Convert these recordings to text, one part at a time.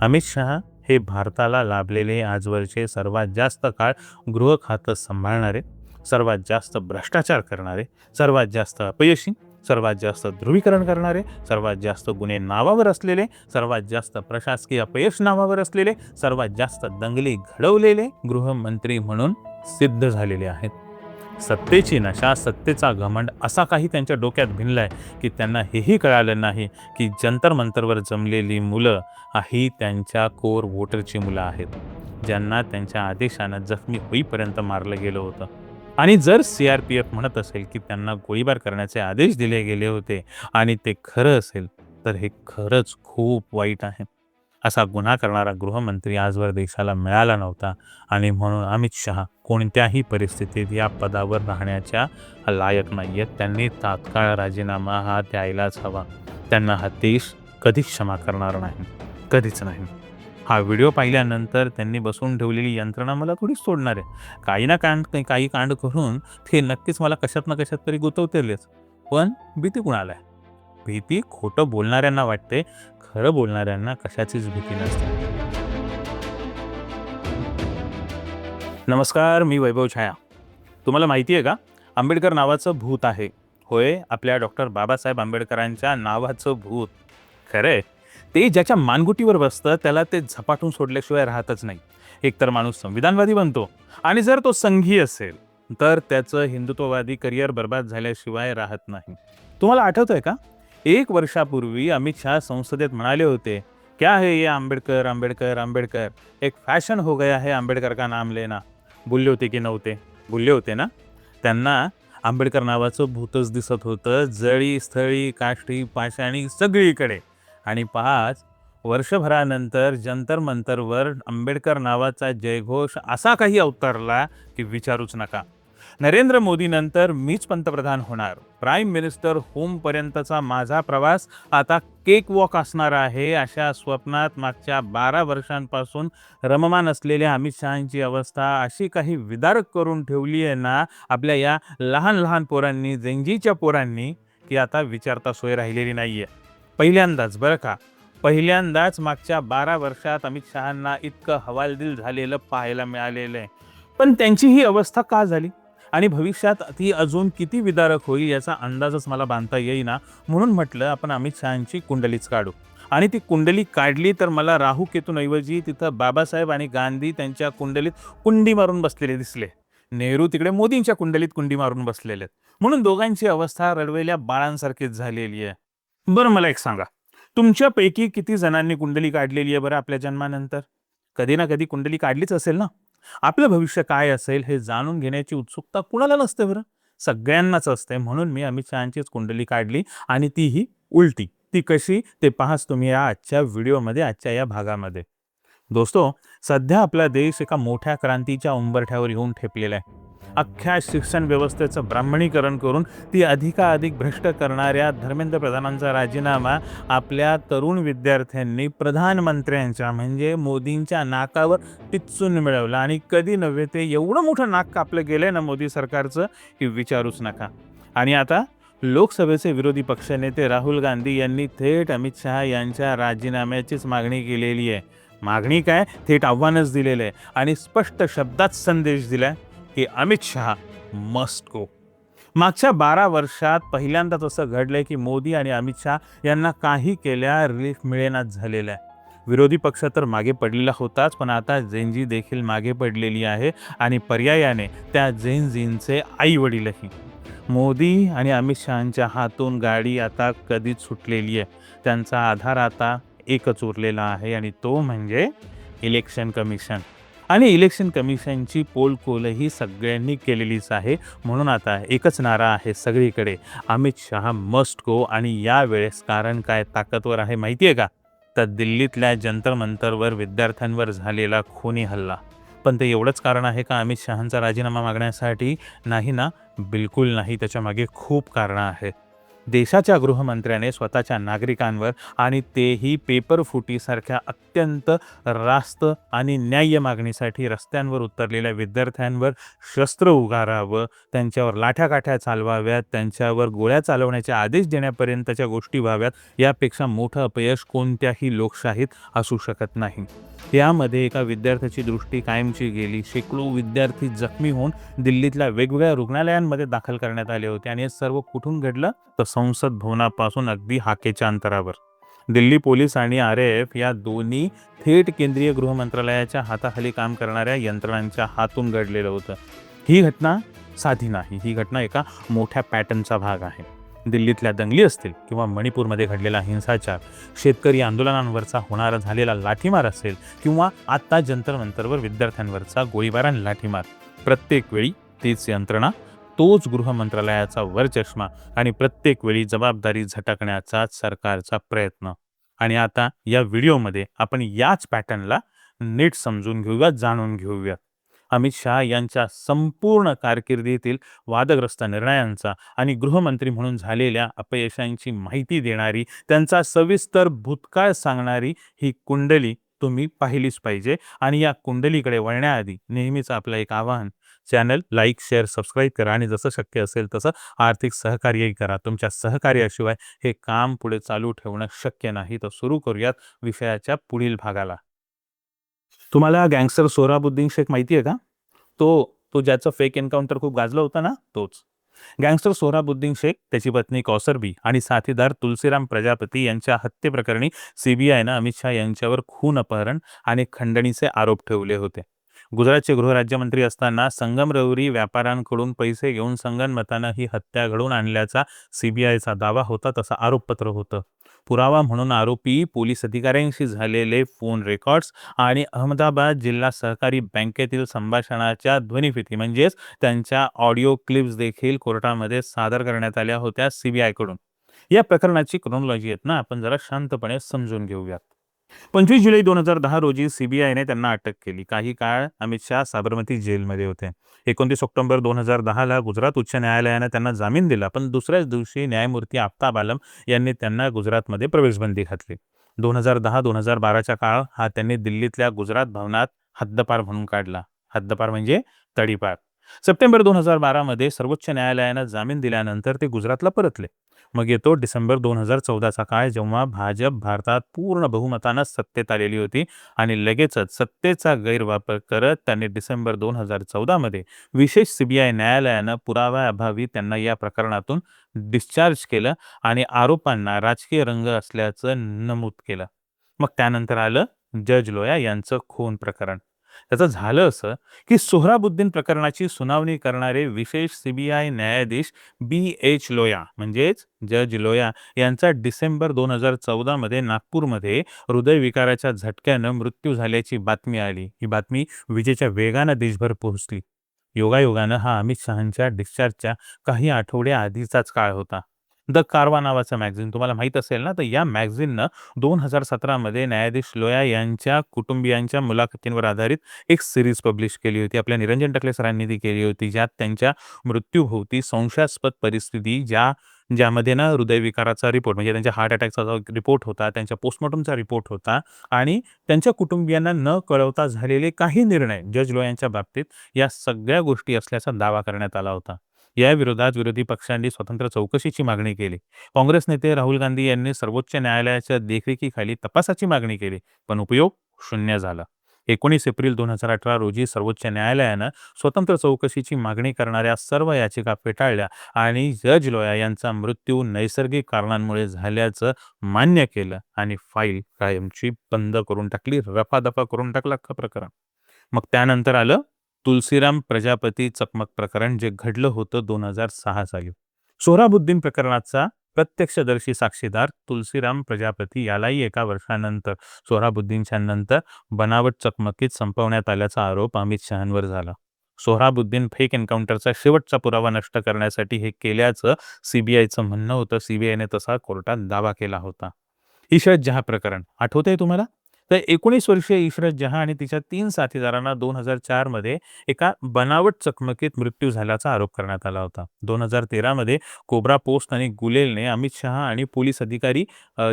अमित शहा हे भारताला लाभलेले आजवरचे सर्वात जास्त काळ गृह खातं सांभाळणारे, सर्वात जास्त भ्रष्टाचार करणारे, सर्वात जास्त अपयशी, सर्वात जास्त ध्रुवीकरण करणारे, सर्वात जास्त गुन्हे नावावर असलेले, सर्वात जास्त प्रशासकीय अपयश नावावर असलेले, सर्वात जास्त दंगली घडवलेले गृहमंत्री म्हणून सिद्ध झालेले आहेत. सत्तेची नशा, सत्तेचा घमंड असा काही त्यांच्या डोक्यात भिनलाय की त्यांना हेही कळालं नाही की जंतर मंतरवर जमलेली मुलं ही त्यांच्या कोर वोटरची मुलं आहेत, ज्यांना त्यांच्या आदेशानं जखमी होईपर्यंत मारलं गेलं होतं. आणि जर CRPF म्हणत असेल की त्यांना गोळीबार करण्याचे आदेश दिले गेले होते आणि ते खरं असेल, तर हे खरंच खूप वाईट आहे. असा गुन्हा करणारा गृहमंत्री आजवर देशाला मिळाला नव्हता आणि म्हणून अमित शहा कोणत्याही परिस्थितीत या पदावर राहण्याच्या लायक नाही आहेत. त्यांनी तात्काळ राजीनामा हा द्यायलाच हवा. त्यांना हा देश कधीच क्षमा करणार नाही, कधीच नाही. हा व्हिडिओ पाहिल्यानंतर त्यांनी बसवून ठेवलेली यंत्रणा मला थोडीच सोडणार आहे. काही कांड करून ते नक्कीच मला कशात ना कशात तरी गुंतवतीलच. पण भीती कुणाला आहे? भीती खोटं बोलणाऱ्यांना वाटते, खरं बोलणाऱ्यांना कशाचीच भीती नसते. नमस्कार, मी वैभव छाया. तुम्हाला माहिती आहे का, आंबेडकर नावाचं भूत आहे. होय, आपल्या डॉक्टर बाबासाहेब आंबेडकरांच्या नावाचं भूत. खरंय, ते ज्याच्या मानगुटीवर बसतं त्याला ते झपाटून सोडल्याशिवाय राहतच नाही. एकतर माणूस संविधानवादी बनतो आणि जर तो संघी असेल तर त्याचं हिंदुत्ववादी करिअर बर्बाद झाल्याशिवाय राहत नाही. तुम्हाला आठवतंय का, 1 वर्षापूर्वी अमित शहा संसदेत म्हणाले होते, क्या है ये आंबेडकर आंबेडकर आंबेडकर, एक फॅशन हो गया है आंबेडकर का नाम लेना. बोलले होते की नव्हते? बोलले होते ना. त्यांना आंबेडकर नावाचं भूतच दिसत होतं, जळी स्थळी काष्टी पाषाणी सगळीकडे. आणि 5 वर्षभरानंतर जंतर मंतरवर आंबेडकर नावाचा जयघोष असा काही अवतरला की विचारूच नका. नरेंद्र मोदीनंतर मीच पंतप्रधान होणार, प्राईम मिनिस्टर होमपर्यंतचा माझा प्रवास आता केक वॉक असणार आहे, अशा स्वप्नात मागच्या 12 वर्षांपासून रममान असलेल्या अमित शहांची अवस्था अशी काही विदारक करून ठेवली आहे ना आपल्या या लहान लहान पोरांनी, जेंजीच्या पोरांनी, की आता विचारता सोय राहिलेली नाहीये. पहिल्यांदाच बरं का, पहिल्यांदाच मागच्या 12 वर्षात अमित शहांना इतकं हवालदिल झालेलं पाहायला मिळालेलं आहे. पण त्यांची ही अवस्था का झाली आणि भविष्यात ती अजून किती विदारक होईल याचा अंदाजच मला बांधता येईना. म्हणून म्हटलं आपण अमित शहांची कुंडलीच काढू. आणि ती कुंडली काढली तर मला राहू केतूंऐवजी तिथं बाबासाहेब आणि गांधी त्यांच्या कुंडलीत कुंडी मारून बसलेले दिसले. नेहरू तिकडे मोदींच्या कुंडलीत कुंडी मारून बसलेले आहेत. म्हणून दोघांची अवस्था रडवेल्या बाळांसारखीच झालेली आहे. बरं, मला एक सांगा, तुमच्यापैकी किती जणांनी कुंडली काढलेली आहे बरं आपल्या जन्मानंतर? कधी ना कधी कुंडली काढलीच असेल ना. आपलं भविष्य काय असेल हे जाणून घेण्याची उत्सुकता कुणाला नसते बरं? सगळ्यांनाच असते. म्हणून मी अमित शहांचीच कुंडली काढली आणि तीही उलटी. ती कशी ते पाहाच तुम्ही या आजच्या व्हिडिओमध्ये, आजच्या या भागामध्ये. दोस्तो, सध्या आपला देश एका मोठ्या क्रांतीच्या उंबरठ्यावर येऊन ठेपलेला आहे. अख्ख्या शिक्षण व्यवस्थेचं ब्राह्मणीकरण करून ती अधिकाधिक भ्रष्ट करणाऱ्या धर्मेंद्र प्रधानांचा राजीनामा आपल्या तरुण विद्यार्थ्यांनी प्रधानमंत्र्यांच्या म्हणजे मोदींच्या नाकावर टिच्चून मिळवला. आणि कधी नव्हे ते एवढं मोठं नाक कापलं गेलंय ना मोदी सरकारचं की विचारूच नका. आणि आता लोकसभेचे विरोधी पक्षनेते राहुल गांधी यांनी थेट अमित शहा यांच्या राजीनाम्याचीच मागणी केलेली आहे. मागणी काय, थेट आव्हानच दिलेलं आहे आणि स्पष्ट शब्दात संदेश दिलाय की अमित शहा मस्ट गो. मागच्या 12 वर्षात पहिल्यांदाच असं घडलंय की मोदी आणि अमित शहा यांना काही केल्या रिलीफ मिळेनाच झालेलं आहे. विरोधी पक्ष तर मागे पडलेला होताच, पण आता जेनजी देखील मागे पडलेली आहे आणि पर्यायाने त्या जेनजींचे आई वडीलही. मोदी आणि अमित शहांच्या हातून गाडी आता कधीच सुटलेली आहे. त्यांचा आधार आता एकच उरलेला आहे आणि तो म्हणजे इलेक्शन कमिशन. आणि इलेक्शन कमिशनची पोलकोलही सगळ्यांनी केलेलीच आहे. म्हणून आता एकच नारा आहे सगळीकडे, अमित शहा मस्ट गो. आणि यावेळेस कारण काय ताकदवर आहे माहिती आहे का? तर दिल्लीतल्या जंतर मंतरवर विद्यार्थ्यांवर झालेला खूनी हल्ला. पण ते एवढंच कारण आहे का अमित शहांचा राजीनामा मागण्यासाठी? नाही ना, बिलकुल नाही. त्याच्यामागे खूप कारणं आहेत. देशाच्या गृहमंत्र्याने स्वतःच्या नागरिकांवर आणि तेही पेपरफुटीसारख्या अत्यंत रास्त आणि न्याय्य मागणीसाठी रस्त्यांवर उतरलेल्या विद्यार्थ्यांवर शस्त्र उगारावं, त्यांच्यावर लाठ्याकाठ्या चालवाव्यात, त्यांच्यावर गोळ्या चालवण्याचे आदेश देण्यापर्यंतच्या गोष्टी व्हाव्यात, यापेक्षा मोठं अपयश कोणत्याही लोकशाहीत असू शकत नाही. यामध्ये एका विद्यार्थ्याची दृष्टी कायमची गेली. शेकडो विद्यार्थी जखमी होऊन दिल्लीतल्या वेगवेगळ्या रुग्णालयांमध्ये दाखल करण्यात आले होते आणि हे सर्व कुठून घडलं? तर संसद भवनापासून अगदी हाकेच्या अंतरावर. दिल्ली पोलीस आणि RAF या दोन्ही थेट केंद्रीय गृहमंत्रालयाच्या हाताखाली काम करणाऱ्या यंत्रणांच्या हातून घडलेलं होतं. ही घटना साधी नाही. ही घटना एका मोठ्या पॅटर्नचा भाग आहे. दिल्लीतल्या दंगली असतील किंवा मणिपूरमध्ये घडलेला हिंसाचार, शेतकरी आंदोलनांवरचा होणारा झालेला लाठीमार असेल किंवा आत्ता जंतर मंतरवर विद्यार्थ्यांवरचा गोळीबार आणि लाठीमार, प्रत्येक वेळी तीच यंत्रणा, तोच गृह मंत्रालयाचा वरचष्मा आणि प्रत्येक वेळी जबाबदारी झटकण्याचा सरकारचा प्रयत्न. आणि आता या व्हिडिओमध्ये आपण याच पॅटर्नला नीट समजून घेऊयात, जाणून घेऊयात. अमित शहा यांच्या संपूर्ण कारकिर्दीतील वादग्रस्त निर्णयांचा आणि गृहमंत्री म्हणून झालेल्या अपयशांची माहिती देणारी, त्यांचा सविस्तर भूतकाळ सांगणारी ही कुंडली तुम्ही पाहिलीच पाहिजे. आणि या कुंडलीकडे वळण्याआधी नेहमीच आपलं एक आवाहन, चॅनल लाईक, शेअर, सबस्क्राईब करा आणि जसं शक्य असेल तसं आर्थिक सहकार्यही करा. तुमच्या सहकार्याशिवाय हे काम पुढे चालू ठेवणं शक्य नाही. तर सुरू करूयात विषयाच्या पुढील भागाला. तुम्हाला गँगस्टर सोहराबुद्दीन शेख माहिती आहे का? तो ज्याचं फेक एन्काउंटर खूप गाजलं होतं ना, तोच. गँगस्टर सोहराबुद्दीन शेख, त्याची पत्नी कौसर बी आणि साथीदार तुलसीराम प्रजापती यांच्या हत्येप्रकरणी CBIनं अमित शहा यांच्यावर खून, अपहरण आणि खंडणीचे आरोप ठेवले होते. गुजरातचे गृहराज्यमंत्री असताना संगमरवरी व्यापाऱ्यांकडून पैसे घेऊन संगनमतानं ही हत्या घडवून आणल्याचा CBIचा दावा होता, तसं आरोपपत्र होतं. पुरावा म्हणून आरोपी पोलीस अधिकाऱ्यांशी झालेले फोन रेकॉर्ड्स आणि अहमदाबाद जिल्हा सहकारी बँकेतील संभाषणाच्या ध्वनिफिती म्हणजेच त्यांच्या ऑडिओ क्लिप्स देखील कोर्टामध्ये सादर करण्यात आल्या होत्या CBIकडून. या प्रकरणाची क्रोनॉलॉजी आहेत ना, आपण जरा शांतपणे समजून घेऊयात. 25 जुलै 2010 रोजी CBIने त्यांना अटक केली. काही काळ अमित शहा साबरमती जेलमध्ये होते. 29 ऑक्टोबर 2010ला गुजरात उच्च न्यायालयानं त्यांना जामीन दिला, पण दुसऱ्याच दिवशी न्यायमूर्ती आफताब आलम यांनी त्यांना गुजरातमध्ये प्रवेशबंदी घातली. 2010-2012चा काळ हा त्यांनी दिल्लीतल्या गुजरात भवनात हद्दपार म्हणून काढला. हद्दपार म्हणजे तडीपार. सप्टेंबर 2012मध्ये सर्वोच्च न्यायालयानं जामीन दिल्यानंतर ते गुजरातला परतले. मग येतो डिसेंबर 2014चा काळ, जेव्हा भाजप भारतात पूर्ण बहुमतानं सत्तेत आलेली होती आणि लगेचच सत्तेचा गैरवापर करत त्यांनी डिसेंबर 2014मध्ये विशेष CBI न्यायालयानं पुराव्याअभावी त्यांना या प्रकरणातून डिस्चार्ज केलं आणि आरोपांना राजकीय रंग असल्याचं नमूद केलं. मग त्यानंतर आलं जज लोया यांचं खून प्रकरण. त्याचं झालं असं की सोहराबुद्दीन प्रकरणाची सुनावणी करणारे विशेष CBI न्यायाधीश BH लोया म्हणजेच जज लोया यांचा डिसेंबर 2014मध्ये नागपूरमध्ये हृदयविकाराच्या झटक्यानं मृत्यू झाल्याची बातमी आली. ही बातमी विजेच्या वेगानं देशभर पोहोचली. योगायोगानं हा अमित शहांच्या डिस्चार्जच्या काही आठवडे आधीचाच काळ होता. द कारवा नावाचं मॅगझिन तुम्हाला माहीत असेल ना, तर या मॅगझिननं 2017मध्ये न्यायाधीश लोया यांच्या कुटुंबियांच्या मुलाखतींवर आधारित एक सिरीज पब्लिश केली होती. आपल्या निरंजन टकले सरांनी ती केली होती, ज्यात त्यांच्या मृत्यूभोवती संशयास्पद परिस्थिती, ज्यामध्ये ना हृदयविकाराचा रिपोर्ट म्हणजे त्यांच्या हार्ट अटॅकचा जो रिपोर्ट होता, त्यांच्या पोस्टमॉर्टमचा रिपोर्ट होता आणि त्यांच्या कुटुंबियांना न कळवता झालेले काही निर्णय जज लोयांच्या बाबतीत, या सगळ्या गोष्टी असल्याचा दावा करण्यात आला होता. या विरोधात विरोधी पक्षांनी स्वतंत्र चौकशीची मागणी केली. काँग्रेस नेते राहुल गांधी यांनी सर्वोच्च न्यायालयाच्या देखरेखीखाली तपासाची मागणी केली, पण उपयोग शून्य झाला. 19 एप्रिल 2018 रोजी सर्वोच्च न्यायालयानं स्वतंत्र चौकशीची मागणी करणाऱ्या सर्व याचिका फेटाळल्या आणि जज लोया यांचा मृत्यू नैसर्गिक कारणांमुळे झाल्याचं मान्य केलं आणि फाईल कायमची बंद करून टाकली, रफादफा करून टाकला अख्खं प्रकरण. मग त्यानंतर आलं तुलसीराम प्रजापती चकमक प्रकरण, जे घडलं होतं 2006 साली. सोहराबुद्दीन प्रकरणाचा प्रत्यक्षदर्शी साक्षीदार तुलसीराम प्रजापती यालाही एका वर्षानंतर, सोहराबुद्दीनच्या नंतर बनावट चकमकीत संपवण्यात आल्याचा आरोप अमित शहांवर झाला. सोहराबुद्दीन फेक एन्काउंटरचा शेवटचा पुरावा नष्ट करण्यासाठी हे केल्याचं CBIचं म्हणणं होतं. CBIने तसा कोर्टात दावा केला होता. ईशत जहा प्रकरण आठवतंय तुम्हाला? तर 19 वर्षीय इशरत जहां आणि तिच्या 3 साथीदारांना 2004 मध्ये एका बनावट चकमकीत मृत्यू झाल्याचा आरोप करण्यात आला होता. 2013 मध्ये कोब्रा पोस्ट आणि गुलेलने अमित शहा आणि पोलीस अधिकारी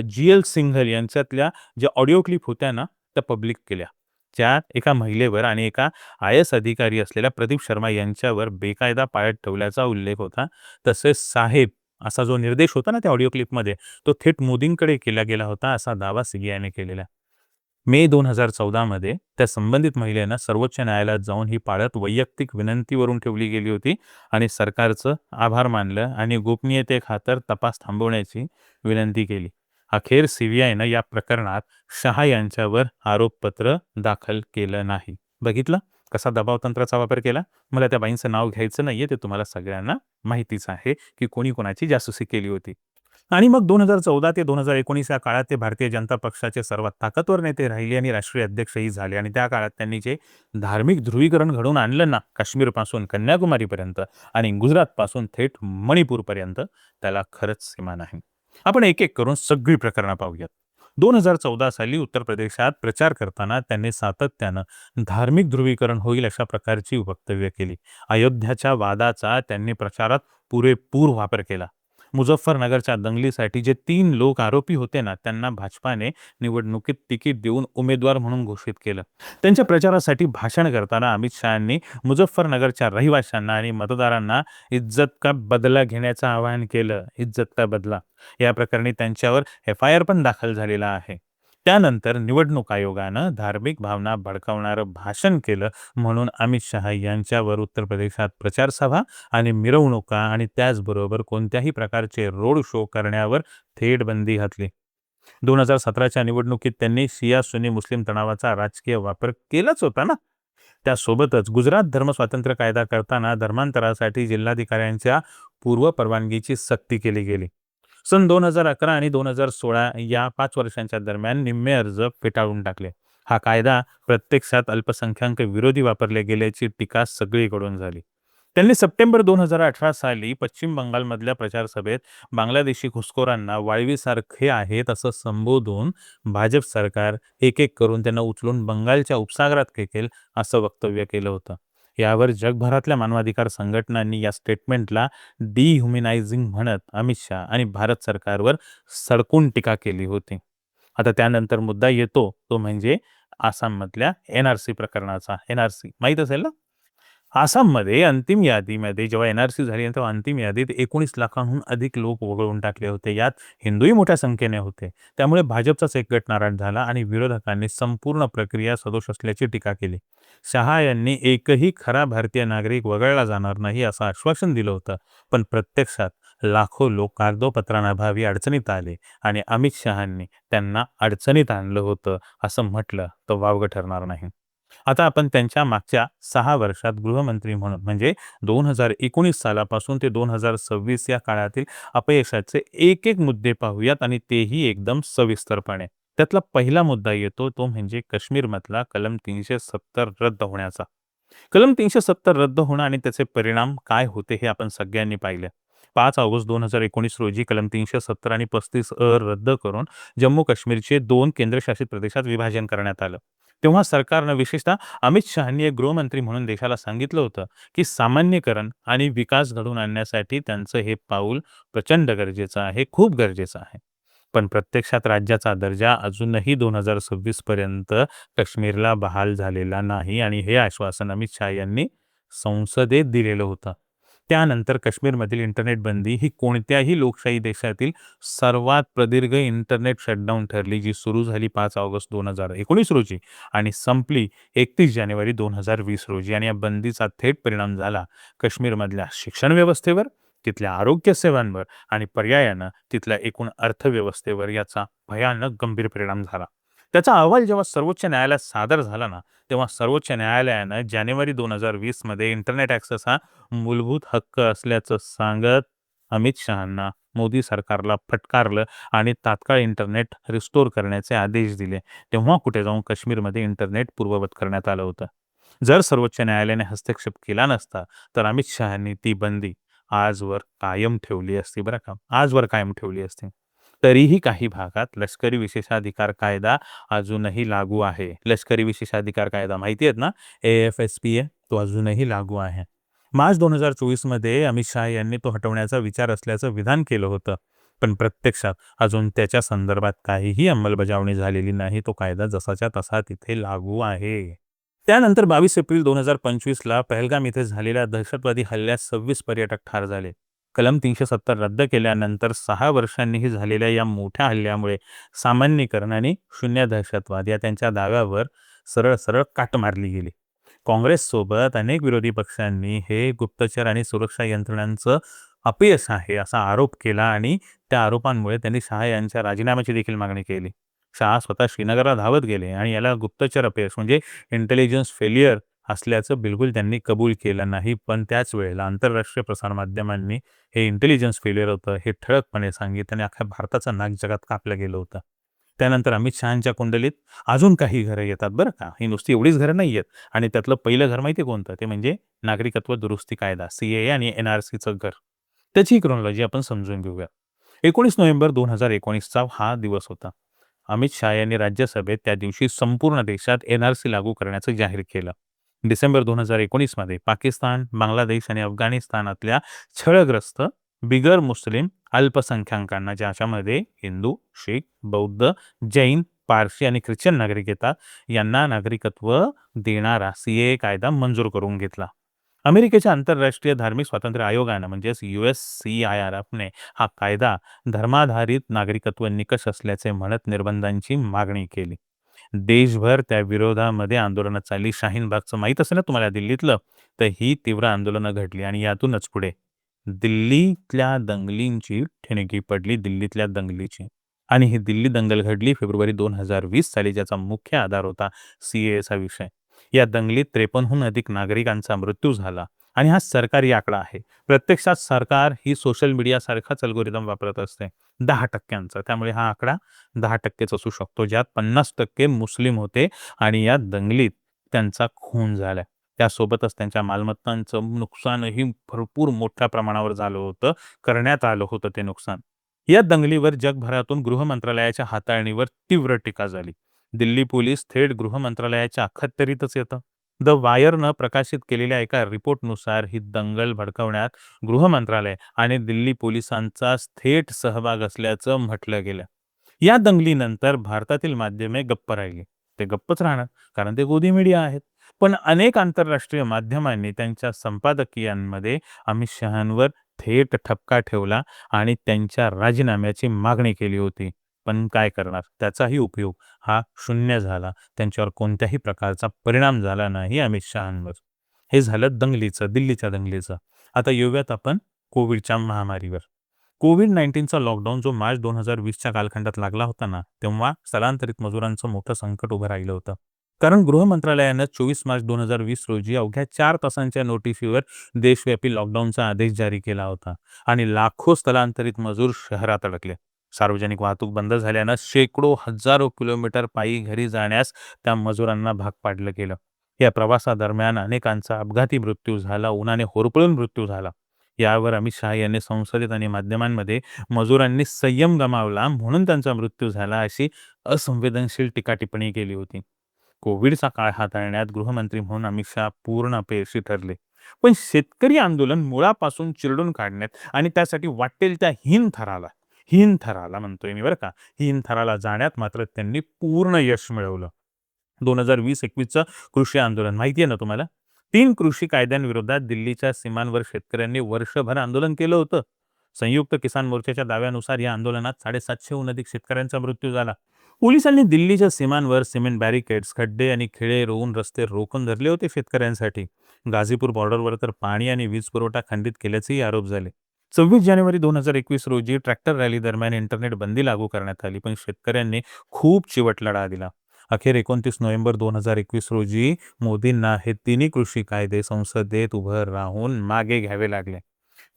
जी.एल. सिंघल यांच्यातल्या ज्या ऑडिओ क्लिप होत्या ना, त्या पब्लिक केल्या. ज्यात एका महिलेवर आणि एका आय-एस अधिकारी असलेल्या प्रदीप शर्मा यांच्यावर बेकायदा पाळत ठेवल्याचा उल्लेख होता. तसेच साहेब असा जो निर्देश होता ना त्या ऑडिओ क्लिपमध्ये, तो थेट मोदींकडे केला गेला होता, असा दावा सीबीआयने केलेला आहे. मे 2014 मध्ये त्या संबंधित महिलेनं सर्वोच्च न्यायालयात जाऊन ही पाळत वैयक्तिक विनंतीवरून ठेवली गेली होती आणि सरकारचं आभार मानलं आणि गोपनीयतेखातर तपास थांबवण्याची विनंती केली. अखेर सीबीआयनं या प्रकरणात शहा यांच्यावर आरोपपत्र दाखल केलं नाही. बघितलं कसा दबावतंत्राचा वापर केला? मला त्या बाईंचं नाव घ्यायचं नाहीये, ते तुम्हाला सगळ्यांना माहितीच आहे की कोणी कोणाची जासूसी केली होती. आणि मग 2014 ते 2019 या काळात ते भारतीय जनता पक्षाचे सर्वात ताकदवर नेते राहिले आणि राष्ट्रीय अध्यक्षही झाले आणि त्या काळात त्यांनी जे धार्मिक ध्रुवीकरण घडवून आणलं ना, काश्मीरपासून कन्याकुमारीपर्यंत आणि गुजरातपासून थेट मणिपूरपर्यंत, त्याला खरंच सीमा नाही. आपण एक-एक करून सगळी प्रकरणं पाहूयात. 2014 साली उत्तर प्रदेशात प्रचार करताना त्यांनी सातत्यानं धार्मिक ध्रुवीकरण होईल अशा प्रकारची वक्तव्य केली. अयोध्याच्या वादाचा त्यांनी प्रचारात पुरेपूर वापर केला. मुझफ्फरनगरच्या दंगलीसाठी जे 3 लोक आरोपी होते ना, त्यांना भाजपाने निवडणुकीत तिकीट देऊन उमेदवार म्हणून घोषित केलं. त्यांच्या प्रचारासाठी भाषण करताना अमित शहांनी मुझफ्फरनगरच्या रहिवाशांना आणि मतदारांना इज्जत का बदला घेण्याचं आवाहन केलं. इज्जत का बदला. या प्रकरणी त्यांच्यावर एफ-आय-आर पण दाखल झालेला आहे. त्यानंतर निवडणूक आयोगानं धार्मिक भावना भडकावणारं भाषण केलं म्हणून अमित शहा यांच्यावर उत्तर प्रदेशात प्रचार सभा आणि मिरवणुका आणि त्याचबरोबर कोणत्याही प्रकारचे रोड शो करण्यावर थेट बंदी घातली. 2017च्या निवडणुकीत त्यांनी शिया सुन्नी मुस्लिम तणावाचा राजकीय वापर केलाच होता ना. त्यासोबतच गुजरात धर्मस्वातंत्र्य कायदा करताना धर्मांतरासाठी जिल्हाधिकाऱ्यांच्या पूर्व परवानगीची सक्ती केली गेली. सन 2011 आणि 2016 या 5 वर्षांच्या दरम्यान निम्मे अर्ज फेटाळून टाकले. हा कायदा प्रत्यक्षात अल्पसंख्याक विरोधी वापरले गेल्याची टीका सगळीकडून झाली. त्यांनी सप्टेंबर 2018 साली पश्चिम बंगालमधल्या प्रचारसभेत बांगलादेशी घुसखोरांना वाळवीसारखे आहेत असं संबोधून भाजप सरकार एक-एक करून त्यांना उचलून बंगालच्या उपसागरात फेकेल असं वक्तव्य केलं होतं. यावर जगभरातल्या मानवाधिकार संघटनांनी या स्टेटमेंटला डिह्युमनायझिंग म्हणत अमित शहा आणि भारत सरकारवर सडकून टीका केली होती. आता त्यानंतर मुद्दा येतो तो म्हणजे आसाममधल्या एन-आर-सी प्रकरणाचा. एन-आर-सी माहीत असेल ना? आसाममध्ये अंतिम यादीमध्ये जेव्हा एन-आर-सी झाली तेव्हा अंतिम यादीत 19 लाखांहून अधिक लोक वगळून टाकले होते. यात हिंदूही मोठ्या संख्येने होते. त्यामुळे भाजपचाच एक गट नाराज झाला आणि विरोधकांनी संपूर्ण प्रक्रिया सदोष असल्याची टीका केली. शहा यांनी एकही खरा भारतीय नागरिक वगळला जाणार नाही असं आश्वासन दिलं होतं. पण प्रत्यक्षात लाखो लोक कागदोपत्रांअभावी अडचणीत आले आणि अमित शहांनी त्यांना अडचणीत आणलं होतं असं म्हटलं तर वावगं ठरणार नाही. आता आपण त्यांच्या मागच्या 6 वर्षात गृहमंत्री म्हणून म्हणजे 2019 सालापासून ते 2026 या काळातील अपयशाचे एक-एक मुद्दे पाहूयात आणि तेही एकदम सविस्तरपणे. त्यातला पहिला मुद्दा येतो तो म्हणजे काश्मीरमधला कलम 370 रद्द होण्याचा. कलम 370 रद्द होणं आणि त्याचे परिणाम काय होते हे आपण सगळ्यांनी पाहिले. 5 ऑगस्ट 2019 रोजी कलम 370 आणि 35 रद्द करून जम्मू काश्मीरचे 2 केंद्रशासित प्रदेशात विभाजन करण्यात आलं. तेव्हा सरकारनं विशेषतः अमित शहांनी एक गृहमंत्री म्हणून देशाला सांगितलं होतं की सामान्यीकरण आणि विकास घडवून आणण्यासाठी त्यांचं हे पाऊल प्रचंड गरजेचं आहे, खूप गरजेचं आहे. पण प्रत्यक्षात राज्याचा दर्जा अजूनही 2026 पर्यंत काश्मीरला बहाल झालेला नाही आणि हे आश्वासन अमित शहा यांनी संसदेत दिलेलं होतं. त्यानंतर काश्मीरमधील इंटरनेट बंदी ही कोणत्याही लोकशाही देशातील सर्वात प्रदीर्घ इंटरनेट शटडाऊन ठरली, जी सुरू झाली 5 ऑगस्ट 2019 रोजी आणि संपली 31 जानेवारी 2020 रोजी. आणि या बंदीचा थेट परिणाम झाला काश्मीरमधल्या शिक्षण व्यवस्थेवर, तिथल्या आरोग्य सेवांवर आणि पर्यायानं तिथल्या एकूण अर्थव्यवस्थेवर याचा भयानक गंभीर परिणाम झाला. त्याचा अहवाल जेव्हा सर्वोच्च न्यायालयात सादर झाला ना, तेव्हा सर्वोच्च न्यायालयानं जानेवारी 2020 मध्ये इंटरनेट ॲक्सेस हा मूलभूत हक्क असल्याचं सांगत अमित शहांना, मोदी सरकारला फटकारलं आणि तात्काळ इंटरनेट रिस्टोर करण्याचे आदेश दिले. तेव्हा कुठे जाऊन काश्मीरमध्ये इंटरनेट पूर्ववत करण्यात आलं होतं. जर सर्वोच्च न्यायालयाने हस्तक्षेप केला नसता तर अमित शहांनी ती बंदी आजवर कायम ठेवली असती बरं का, आजवर कायम ठेवली असती. तरीही काही भागात लष्करी विशेषाधिकार कायदा अजूनही लागू आहे. लष्करी विशेषाधिकार कायदा माहिती आहेत ना, AFSPA तो अजूनही लागू आहे. मार्च 2024 मध्ये अमित शहा यांनी तो हटवण्याचा विचार असल्याचं विधान केलं होतं. पण प्रत्यक्षात अजून त्याच्या संदर्भात काहीही अंमलबजावणी झालेली नाही. तो कायदा जसाच्या तसा तिथे लागू आहे. त्यानंतर 22 एप्रिल 2025ला पहलगाम इथे झालेल्या दहशतवादी हल्ल्यात 26 पर्यटक ठार झाले. कलम 370 रद्द केल्यानंतर 6 वर्षांनीही झालेल्या या मोठ्या हल्ल्यामुळे सामान्यीकरण आणि शून्य दहशतवाद या त्यांच्या दाव्यावर सरळ सरळ काट मारली गेली. काँग्रेससोबत अनेक विरोधी पक्षांनी हे गुप्तचर आणि सुरक्षा यंत्रणांचं अपयश आहे असा आरोप केला आणि त्या आरोपांमुळे त्यांनी शहा यांच्या राजीनाम्याची देखील मागणी केली. शहा स्वतः श्रीनगरला धावत गेले आणि याला गुप्तचर अपयश म्हणजे इंटेलिजन्स फेल्युअर असल्याचं बिलकुल त्यांनी कबूल केलं नाही. पण त्याच वेळेला आंतरराष्ट्रीय प्रसारमाध्यमांनी हे इंटेलिजन्स फेल्युअर होतं हे ठळकपणे सांगितलं आणि अख्ख्या भारताचं नाक जगात कापलं गेलं होतं. त्यानंतर अमित शहांच्या कुंडलीत अजून काही घरं येतात बरं का. ही नुसती एवढीच घरं नाही आहेत आणि त्यातलं पहिलं घर माहिती आहे कोणतं? ते म्हणजे नागरिकत्व दुरुस्ती कायदा CAA आणि NRCचं घर. त्याची क्रोनॉलॉजी आपण समजून घेऊया. 19 नोव्हेंबर 2019चा हा दिवस होता. अमित शहा यांनी राज्यसभेत त्या दिवशी संपूर्ण देशात NRC लागू करण्याचं जाहीर केलं. डिसेंबर 2019 मध्ये पाकिस्तान, बांगलादेश आणि अफगाणिस्तानातल्या छळग्रस्त बिगर मुस्लिम अल्पसंख्याकांना ज्याच्यामध्ये हिंदू, शीख, बौद्ध, जैन, पारशी आणि ख्रिश्चन नागरिक येतात यांना नागरिकत्व देणारा CAA कायदा मंजूर करून घेतला. अमेरिकेच्या आंतरराष्ट्रीय धार्मिक स्वातंत्र्य आयोगानं म्हणजेच USCIRFने हा कायदा धर्माधारित नागरिकत्व निकष असल्याचे म्हणत निर्बंधांची मागणी केली. देशभर त्या विरोधामध्ये आंदोलनं चालली. शाहीन बागचं माहीत असेल ना तुम्हाला दिल्लीतलं, तर ही तीव्र आंदोलनं घडली आणि यातूनच पुढे दिल्लीतल्या दंगलींची ठिणगी पडली, दिल्लीतल्या दंगलीची. आणि ही दिल्ली दंगल घडली फेब्रुवारी 2020 साली, ज्याचा मुख्य आधार होता CAAचा विषय. या दंगलीत 53हून अधिक नागरिकांचा मृत्यू झाला आणि हा सरकारी आकडा आहे. प्रत्यक्षात सरकार ही सोशल मीडियासारखाच अल्गोरिदम वापरत असते 10%चा. त्यामुळे हा आकडा 10%च असू शकतो, ज्यात 50% मुस्लिम होते आणि या दंगलीत त्यांचा खून झाला. त्यासोबतच त्यांच्या मालमत्तांचं नुकसानही भरपूर मोठ्या प्रमाणावर झालं होतं, करण्यात आलं होतं ते नुकसान. या दंगलीवर जगभरातून गृह मंत्रालयाच्या हाताळणीवर तीव्र टीका झाली. दिल्ली पोलीस थेट गृह मंत्रालयाच्या अखत्यारीतच येतं. द वायरनं प्रकाशित केलेल्या एका रिपोर्टनुसार ही दंगल भडकवण्यात गृह मंत्रालय आणि दिल्ली पोलिसांचा थेट सहभाग असल्याचं म्हटलं गेलं. या दंगलीनंतर भारतातील माध्यमे गप्प राहिली. ते गप्पच राहणार, कारण ते गोदी मीडिया आहेत. पण अनेक आंतरराष्ट्रीय माध्यमांनी त्यांच्या संपादकीयांमध्ये अमित शहांवर थेट ठपका ठेवला आणि त्यांच्या राजीनाम्याची मागणी केली होती. पण काय करणार, त्याचाही उपयोग हा शून्य झाला. त्यांच्यावर कोणत्याही प्रकारचा परिणाम झाला नाही अमित शहांवर. हे झालं दंगलीचं, दिल्लीच्या दंगलीचं. आता येऊयात आपण कोविडच्या महामारीवर. कोविड-19चा लॉकडाऊन जो मार्च 2020च्या कालखंडात लागला होता ना, तेव्हा स्थलांतरित मजुरांचं मोठं संकट उभं राहिलं होतं. कारण गृह मंत्रालयानं 24 मार्च 2020 रोजी अवघ्या 4 तासांच्या नोटिसीवर देशव्यापी लॉकडाऊनचा आदेश जारी केला होता आणि लाखो स्थलांतरित मजूर शहरात अडकले. सार्वजनिक वाहतूक बंद झाल्यानं शेकडो, हजारो किलोमीटर पायी घरी जाण्यास त्या मजुरांना भाग पाडलं गेलं. या प्रवासादरम्यान अनेकांचा अपघाती मृत्यू झाला, उन्हाने होरपळून मृत्यू झाला. यावर अमित शहा यांनी संसदेत आणि माध्यमांमध्ये मजुरांनी संयम गमावला म्हणून त्यांचा मृत्यू झाला अशी असंवेदनशील टीका टिप्पणी केली होती. कोविडचा काळ हाताळण्यात गृहमंत्री म्हणून अमित शहा पूर्ण अपयशी ठरले. पण शेतकरी आंदोलन मुळापासून चिरडून काढण्यात आणि त्यासाठी वाटेल त्या हीन थराला म्हणतोय मी बरं का, हीन थराला जाण्यात मात्र त्यांनी पूर्ण यश मिळवलं. 2020-21चं कृषी आंदोलन माहिती आहे ना तुम्हाला? 3 कृषी कायद्यांविरोधात दिल्लीच्या सीमांवर शेतकऱ्यांनी वर्षभर आंदोलन केलं होतं. संयुक्त किसान मोर्चाच्या दाव्यानुसार या आंदोलनात 750हून अधिक शेतकऱ्यांचा मृत्यू झाला. पोलिसांनी दिल्लीच्या सीमांवर सिमेंट बॅरिकेड्स, खड्डे आणि खिळे रोवून रस्ते रोखून धरले होते शेतकऱ्यांसाठी. गाझीपूर बॉर्डरवर तर पाणी आणि वीज पुरवठा खंडित केल्याचेही आरोप झाले. 26 जानेवारी 2021 रोजी ट्रॅक्टर रॅली दरम्यान इंटरनेट बंदी लागू करण्यात आली, पण शेतकऱ्यांनी खूप चिवट लढा दिला. अखेर 29 नोव्हेंबर 2021 रोजी मोदींना हे तिन्ही कृषी कायदे संसदेत उभं राहून मागे घ्यावे लागले.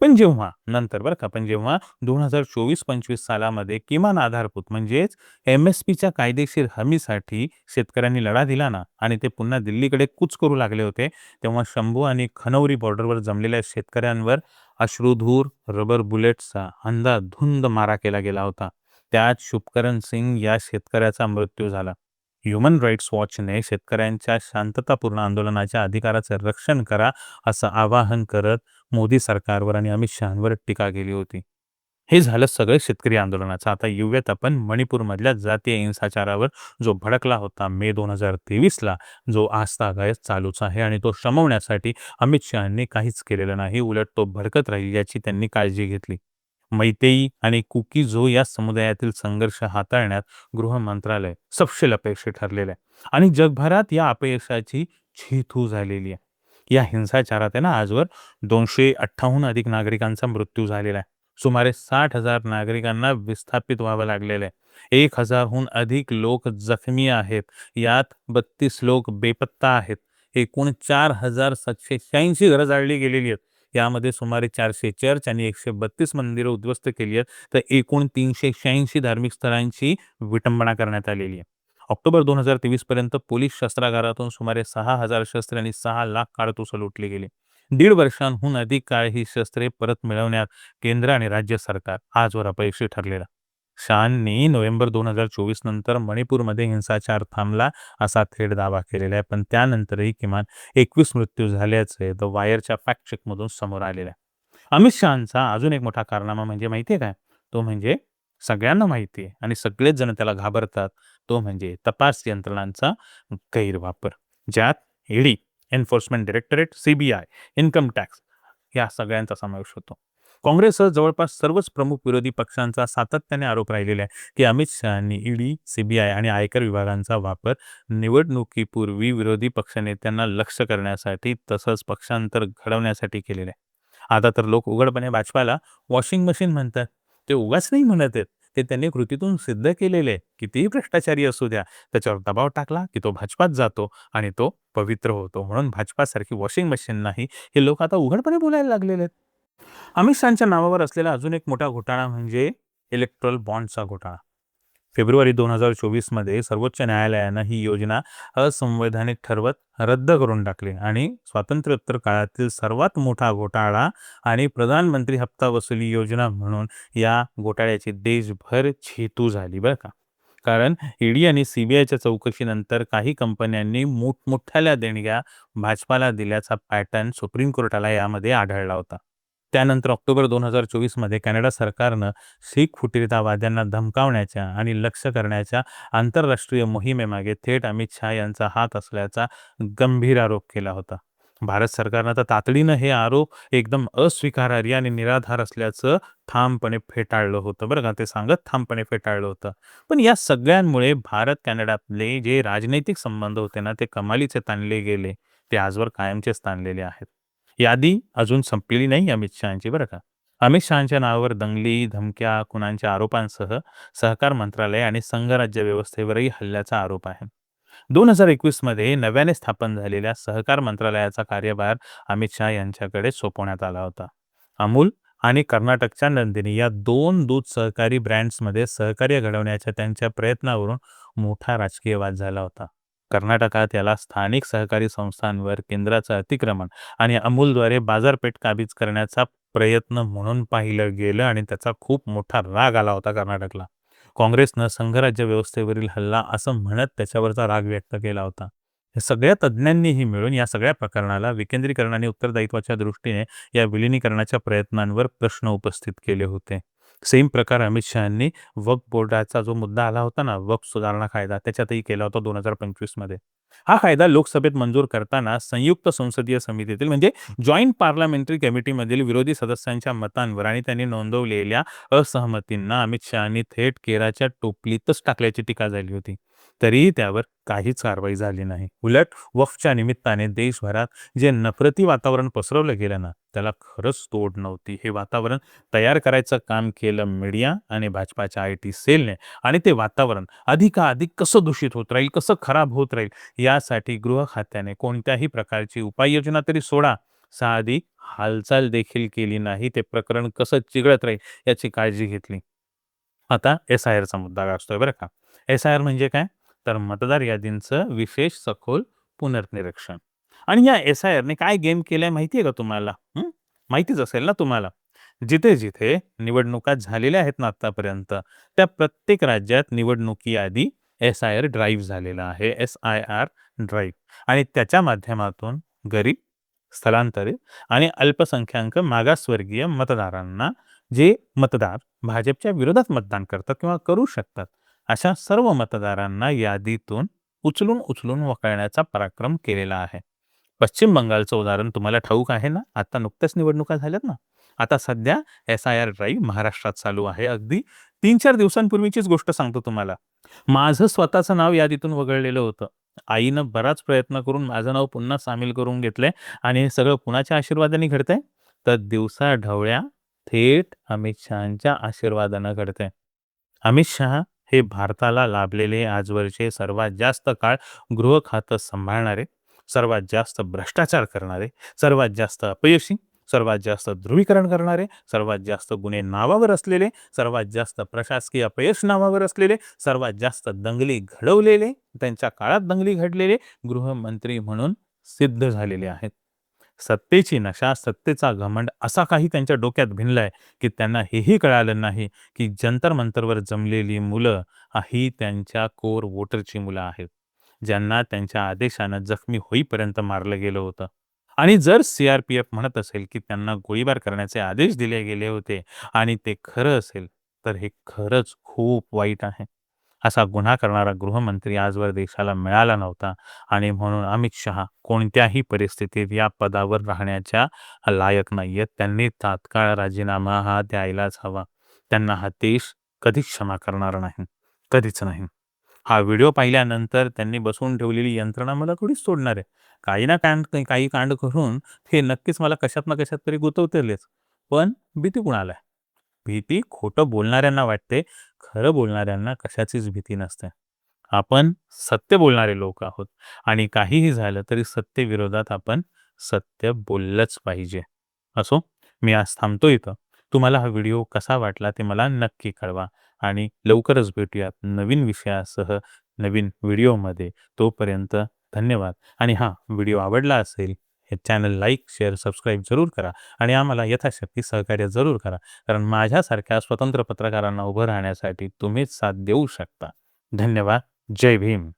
पण जेव्हा नंतर बरं का, पण जेव्हा 2024-25 सालामध्ये किमान आधारभूत म्हणजेच MSPच्या कायदेशीर हमीसाठी शेतकऱ्यांनी लढा दिला ना आणि ते पुन्हा दिल्लीकडे कूच करू लागले होते, तेव्हा शंभू आणि खनौरी बॉर्डरवर जमलेल्या शेतकऱ्यांवर अश्रुधूर रबर बुलेट्सचा अंधाधुंद मारा केला गेला होता. त्यात शुभकरण सिंग या शेतकऱ्याचा मृत्यू झाला. ह्युमन राईट्स वॉचने शेतकऱ्यांच्या शांततापूर्ण आंदोलनाच्या अधिकाराचे रक्षण करा असं आवाहन करत मोदी सरकारवर आणि अमित शहांवर टीका केली होती. हे झालं सगळं शेतकरी आंदोलनाचं. आता येऊयात आपण मणिपूरमधल्या जातीय हिंसाचारावर, जो भडकला होता मे 2023ला, जो आजतागायत चालूच आहे आणि तो शमवण्यासाठी अमित शहांनी काहीच केलेलं नाही. उलट तो भडकत राहील याची त्यांनी काळजी घेतली. मैतेई आणि कुकी-जो या समुदायातील संघर्ष हाताळण्यात गृह मंत्रालय सपशेल अपयशी ठरलेलं आहे आणि जगभरात या अपयशाची चीथू झालेली आहे. या हिंसाचारात आहे ना, आजवर 258हून अधिक नागरिकांचा मृत्यू झालेला आहे. सुमारे 60,000 नागरिकांना विस्थापित व्हावं लागलेलं आहे. 1,000हून अधिक लोक जखमी आहेत. यात 32 लोक बेपत्ता आहेत. एकूण 4,786 घरं जाळली गेलेली आहेत. यामध्ये सुमारे 400 चर्च आणि 132 मंदिरं उद्ध्वस्त केली आहेत. तर एकूण 386 धार्मिक स्थळांची विटंबना करण्यात आलेली आहे. ऑक्टोबर 2023 पर्यंत पोलीस शस्त्रागारातून सुमारे 6,000 शस्त्रे आणि 6 लाख काडतुसं लुटली गेली. 1.5 वर्षांहून अधिक काळ ही शस्त्रे परत मिळवण्यात केंद्र आणि राज्य सरकार आजवर अपयशी ठरलेलं. शहांनी नोव्हेंबर 2024 नंतर मणिपूरमध्ये हिंसाचार थांबला असा थेट दावा केलेला आहे. पण त्यानंतरही किमान 21 मृत्यू झाल्याचे द वायरच्या फॅक्ट चेकमधून समोर आलेलं आहे. अमित शहांचा अजून एक मोठा कारनामा म्हणजे माहिती आहे काय? तो म्हणजे सगळ्यांना माहिती आहे आणि सगळेच जण त्याला घाबरतात. तो म्हणजे तपास यंत्रणांचा गैरवापर. ज्यात ED, enforcement directorate, CBI, income tax या सगळ्यांचा समावेश होतो. काँग्रेससह जवळपास सर्वच प्रमुख विरोधी पक्षांचा सातत्याने आरोप राहिलेला आहे की अमित शहांनी ईडी, सीबीआय आणि आयकर विभागांचा वापर निवडणुकीपूर्वी विरोधी पक्षनेत्यांना लक्ष्य करण्यासाठी तसंच पक्षांतर घडवण्यासाठी केलेलं आहे. आता तर लोक उघडपणे भाजपाला वॉशिंग मशीन म्हणतात. ते उगाच नाही म्हणत आहेत. ते त्यांनी कृतीतून सिद्ध केलेले आहे. कितीही भ्रष्टाचारी असू द्या, त्याच्यावर दबाव टाकला की तो भाजपात जातो आणि तो पवित्र होतो. म्हणून भाजपासारखी वॉशिंग मशीन नाही, हे लोक आता उघडपणे बोलायला लागलेले आहेत. अमित शहाच्या नावावर असलेला अजून एक मोठा घोटाळा म्हणजे इलेक्ट्रल बॉन्डचा घोटाळा. फेब्रुवारी 2024 मध्ये सर्वोच्च न्यायालयानं ही योजना असंवैधानिक ठरवत रद्द करून टाकली आणि स्वातंत्र्योत्तर काळातील सर्वात मोठा घोटाळा आणि प्रधानमंत्री हप्ता वसुली योजना म्हणून या घोटाळ्याची देशभर छेतू झाली बरं का. कारण ईडी आणि सीबीआयच्या चौकशीनंतर काही कंपन्यांनी मोठमोठ्याल्या देणग्या भाजपाला दिल्याचा पॅटर्न सुप्रीम कोर्टाला यामध्ये आढळला होता. त्यानंतर ऑक्टोबर 2024 मध्ये कॅनडा सरकारनं शीख फुटीरतावाद्यांना धमकावण्याच्या आणि लक्ष्य करण्याच्या आंतरराष्ट्रीय मोहिमेमागे थेट अमित शहा यांचा हात असल्याचा गंभीर आरोप केला होता. भारत सरकारनं तर तातडीनं हे आरोप एकदम अस्वीकारार्ह आणि निराधार असल्याचं ठामपणे फेटाळलं होतं बरं का. ते सांगत ठामपणे फेटाळलं होतं. पण या सगळ्यांमुळे भारत कॅनडातले जे राजनैतिक संबंध होते ना, ते कमालीचे ताणले गेले. ते आजवर कायमचेच ताणलेले आहेत. यादी अजून संपलेली नाही अमित शहांची बरं का. अमित शहांच्या नावावर दंगली, धमक्या, खुनांच्या आरोपांसह सहकार मंत्रालय आणि संघराज्य व्यवस्थेवरही हल्ल्याचा आरोप आहे. 2021 मध्ये नव्याने स्थापन झालेल्या सहकार मंत्रालयाचा कार्यभार अमित शहा यांच्याकडे सोपवण्यात आला होता. अमूल आणि कर्नाटकच्या नंदिनी या 2 दूध सहकारी ब्रँड्समध्ये सहकार्य घडवण्याच्या त्यांच्या प्रयत्नावरून मोठा राजकीय वाद झाला होता. कर्नाटकात याला स्थानिक सहकारी संस्थांवर केंद्राचं अतिक्रमण आणि अमूलद्वारे बाजारपेठ काबीज करण्याचा प्रयत्न म्हणून पाहिलं गेलं आणि त्याचा खूप मोठा राग आला होता कर्नाटकला. काँग्रेसनं संघराज्य व्यवस्थेवरील हल्ला असं म्हणत त्याच्यावरचा राग व्यक्त केला होता. या सगळ्या तज्ज्ञांनीही मिळून या सगळ्या प्रकरणाला विकेंद्रीकरण आणि उत्तरदायित्वाच्या दृष्टीने या विलिनीकरणाच्या प्रयत्नांवर प्रश्न उपस्थित केले होते. सेम प्रकार अमित शहांनी वक्फ बोर्डाचा जो मुद्दा आला होता ना, वक्फ सुधारणा कायदा, त्याच्यातही केला होता 2025 मध्ये. हा कायदा लोकसभेत मंजूर करताना संयुक्त संसदीय समितीतील म्हणजे जॉईंट पार्लमेंटरी कमिटीमधील विरोधी सदस्यांच्या मतांवर आणि त्यांनी नोंदवलेल्या असहमतींना अमित शहांनी थेट केराच्या टोपलीतच टाकल्याची टीका झाली होती. तरीही त्यावर काहीच कारवाई झाली नाही. उलट वक्फच्या निमित्ताने देशभरात जे नफरती वातावरण पसरवलं गेलं ना, त्याला खरंच तोड नव्हती. हे वातावरण तयार करायचं काम केलं मीडिया आणि भाजपाच्या आयटी सेलने आणि ते वातावरण अधिकाधिक कसं दूषित होत राहील, कसं खराब होत राहील, यासाठी गृह खात्याने कोणत्याही प्रकारची उपाययोजना तरी सोडा, साधी हालचाल देखील केली नाही. ते प्रकरण कसं चिघळत राहील याची काळजी घेतली. आता एस-आय-आरचा मुद्दा गाजतोय बरं का. एस-आय-आर म्हणजे काय? तर मतदार यादींचं विशेष सखोल पुनर्निरीक्षण. आणि या एस-आय-आरने काय गेम केलाय माहिती आहे का तुम्हाला? माहितीच असेल ना तुम्हाला. जिथे जिथे निवडणुका झालेल्या आहेत ना आतापर्यंत, त्या प्रत्येक राज्यात निवडणुकीआधी SIR ड्राईव्ह झालेला आहे. SIR ड्राईव्ह आणि त्याच्या माध्यमातून गरीब, स्थलांतरित आणि अल्पसंख्याक मागासवर्गीय मतदारांना जे मतदार भाजपच्या विरोधात मतदान करतात किंवा करू शकतात, अशा सर्व मतदारांना यादीतून उचलून वगळण्याचा पराक्रम केलेला आहे. पश्चिम बंगालचं उदाहरण तुम्हाला ठाऊक आहे ना, आता नुकत्याच निवडणुका झाल्यात ना. आता सध्या SIR ड्राईव्ह महाराष्ट्रात चालू आहे. अगदी 3-4 दिवसांपूर्वीचीच गोष्ट सांगतो तुम्हाला. माझं स्वतःचं नाव यादीतून वगळलेलं होतं. आईनं बराच प्रयत्न करून माझं नाव पुन्हा सामील करून घेतलंय आणि हे सगळं कुणाच्या आशीर्वादाने घडतंय? तर दिवसाढवळ्या थेट अमित शहांच्या आशीर्वादानं घडतंय. अमित शहा हे भारताला लाभलेले आजवरचे सर्वात जास्त काळ गृह खातं सांभाळणारे, सर्वात जास्त भ्रष्टाचार करणारे, सर्वात जास्त अपयशी, सर्वात जास्त ध्रुवीकरण करणारे, सर्वात जास्त गुन्हे नावावर असलेले, सर्वात जास्त प्रशासकीय अपयश नावावर असलेले, सर्वात जास्त दंगली घडवलेले, त्यांच्या काळात दंगली घडलेले गृहमंत्री म्हणून सिद्ध झालेले आहेत. सत्तेची नशा, सत्तेचा घमंड असा काही त्यांच्या डोक्यात भिनलाय, की त्यांना हेही कळालं नाही, की जंतर मंतरवर जमलेली मुलं ही त्यांच्या कोर वोटरची मुलं आहेत, ज्यांना त्यांच्या आदेशानं जखमी होईपर्यंत मारलं गेलं होतं. आणि जर CRPF म्हणत असेल, की त्यांना गोळीबार करण्याचे आदेश दिले गेले होते आणि ते खरं असेल, तर हे खरंच खूप वाईट आहे. असा गुन्हा करणारा गृहमंत्री आजवर देशाला मिळाला नव्हता आणि म्हणून अमित शहा कोणत्याही परिस्थितीत या पदावर राहण्याच्या लायक नाहीयेत. त्यांनी तात्काळ राजीनामा हा द्यायलाच हवा. त्यांना हा देश कधीच क्षमा करणार नाही. कधीच नाही. हा व्हिडिओ पाहिल्यानंतर त्यांनी बसवून ठेवलेली यंत्रणा मला थोडीच सोडणार आहे. काही ना काही कांड करून ते नक्कीच मला कशात ना कशात तरी गुंतवतीलच. पण भीती कुणाला आहे? भीती खोटं बोलणाऱ्यांना वाटते. खरं बोलणाऱ्यांना कशाचीच भीती नसते. आपण सत्य बोलणारे लोक आहोत आणि काहीही झालं तरी सत्तेविरोधात आपण सत्य बोललंच पाहिजे. असो, मी आज थांबतो इथं. तुम्हाला हा व्हिडिओ कसा वाटला ते मला नक्की कळवा आणि लवकरच भेटूयात नवीन विषयासह नवीन व्हिडिओमध्ये. तोपर्यंत धन्यवाद आणि हां, व्हिडिओ आवडला असेल, हे चॅनल लाईक, शेअर, सबस्क्राईब जरूर करा आणि आम्हाला यथाशक्ती सहकार्य जरूर करा. कारण माझ्यासारख्या स्वतंत्र पत्रकारांना उभं राहण्यासाठी तुम्हीच साथ देऊ शकता. धन्यवाद. जय भीम.